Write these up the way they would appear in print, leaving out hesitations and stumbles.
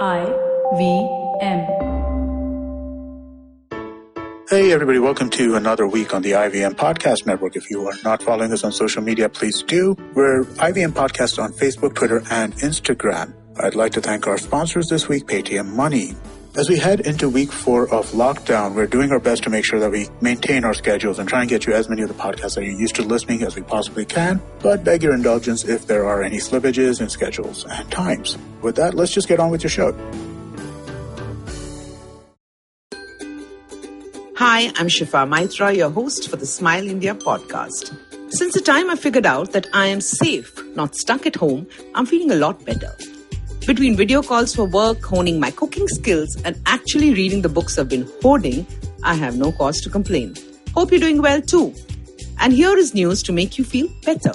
IVM. Hey everybody, welcome to another week on the IVM Podcast Network. If you are not following us on social media, please do. We're IVM Podcast on Facebook, Twitter, and Instagram. I'd like to thank our sponsors this week, Paytm Money. As we head into week 4 of lockdown, we're doing our best to make sure that we maintain our schedules and try and get you as many of the podcasts that you're used to listening as we possibly can, but beg your indulgence if there are any slippages in schedules and times. With that, let's just get on with your show. Hi, I'm Shifa Maitra, your host for the Smile India podcast. Since the time I figured out that I am safe, not stuck at home, I'm feeling a lot better. Between video calls for work, honing my cooking skills, and actually reading the books I've been hoarding, I have no cause to complain. Hope you're doing well too. And here is news to make you feel better.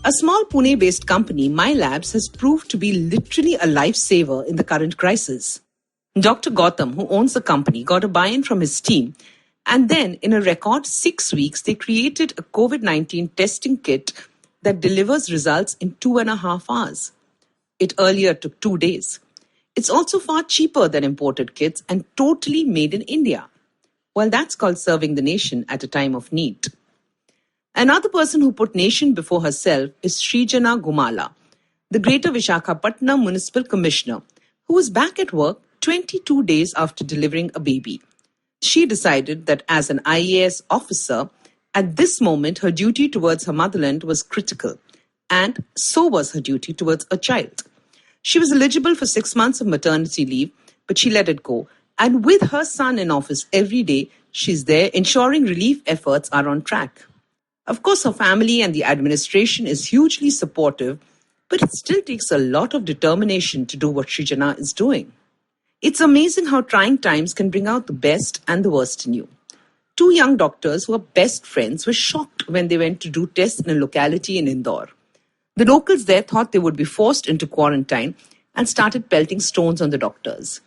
A small Pune-based company, My Labs, has proved to be literally a lifesaver in the current crisis. Dr. Gautam, who owns the company, got a buy-in from his team, and then in a record 6 weeks, they created a COVID-19 testing kit that delivers results in 2.5 hours. It earlier took 2 days. It's also far cheaper than imported kits and totally made in India. Well, that's called serving the nation at a time of need. Another person who put nation before herself is Srijana Gumala, the Greater Vishakapatnam municipal commissioner, who was back at work 22 days after delivering a baby. She decided that as an IAS officer, at this moment her duty towards her motherland was critical, and so was her duty towards a child. She was eligible for 6 months of maternity leave, but she let it go. And with her son in office every day, she's there ensuring relief efforts are on track. Of course, her family and the administration is hugely supportive, but it still takes a lot of determination to do what Srijana is doing. It's amazing how trying times can bring out the best and the worst in you. 2 young doctors who are best friends were shocked when they went to do tests in a locality in Indore. The locals there thought they would be forced into quarantine and started pelting stones on the doctors.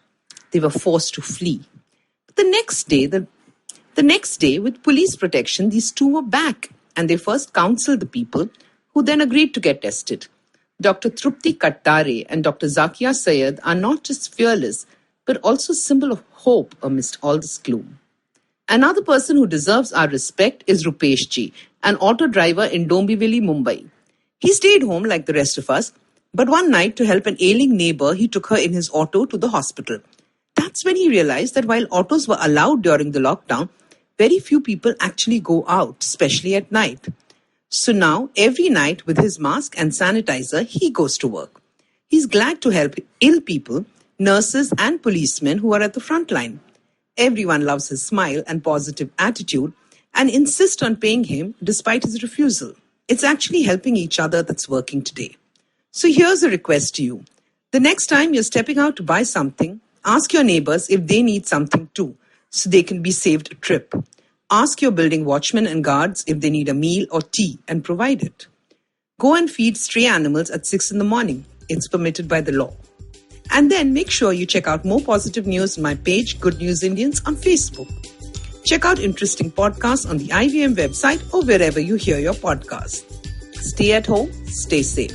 They were forced to flee. But the next day, with police protection, these 2 were back, and they first counseled the people, who then agreed to get tested. Dr. Trupti Kattare and Dr. Zakia Sayed are not just fearless, but also a symbol of hope amidst all this gloom. Another person who deserves our respect is Rupesh Ji, an auto driver in Dombivli, Mumbai. He stayed home like the rest of us, but one night to help an ailing neighbor, he took her in his auto to the hospital. That's when he realized that while autos were allowed during the lockdown, very few people actually go out, especially at night. So now, every night with his mask and sanitizer, he goes to work. He's glad to help ill people, nurses and policemen who are at the front line. Everyone loves his smile and positive attitude and insists on paying him despite his refusal. It's actually helping each other that's working today. So here's a request to you. The next time you're stepping out to buy something, ask your neighbors if they need something too, so they can be saved a trip. Ask your building watchmen and guards if they need a meal or tea and provide it. Go and feed stray animals at 6 in the morning. It's permitted by the law. And then make sure you check out more positive news on my page, Good News Indians, on Facebook. Check out interesting podcasts on the IVM website or wherever you hear your podcasts. Stay at home, stay safe.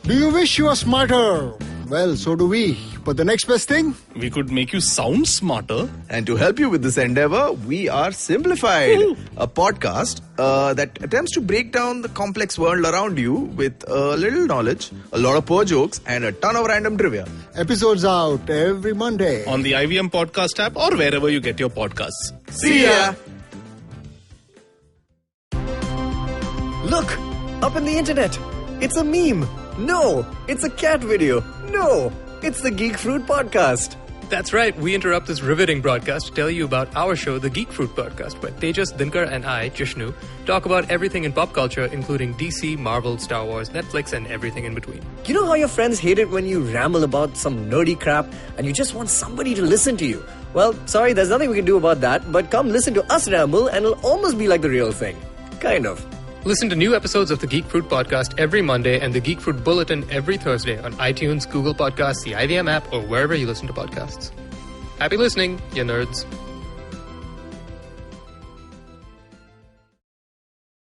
Do you wish you were smarter? Well, so do we. But the next best thing? We could make you sound smarter. And to help you with this endeavor, we are Simplified, a podcast that attempts to break down the complex world around you with a little knowledge, a lot of poor jokes, and a ton of random trivia. Episodes out every Monday. On the IVM podcast app or wherever you get your podcasts. See ya! Look! Up in the internet! It's a meme! No! It's a cat video! No! It's the Geek Fruit Podcast! That's right, we interrupt this riveting broadcast to tell you about our show, the Geek Fruit Podcast, where Tejas, Dinkar and I, Jishnu, talk about everything in pop culture, including DC, Marvel, Star Wars, Netflix, and everything in between. You know how your friends hate it when you ramble about some nerdy crap and you just want somebody to listen to you? Well, sorry, there's nothing we can do about that, but come listen to us ramble and it'll almost be like the real thing. Kind of. Listen to new episodes of the Geek Fruit Podcast every Monday and the Geek Fruit Bulletin every Thursday on iTunes, Google Podcasts, the IVM app, or wherever you listen to podcasts. Happy listening, you nerds.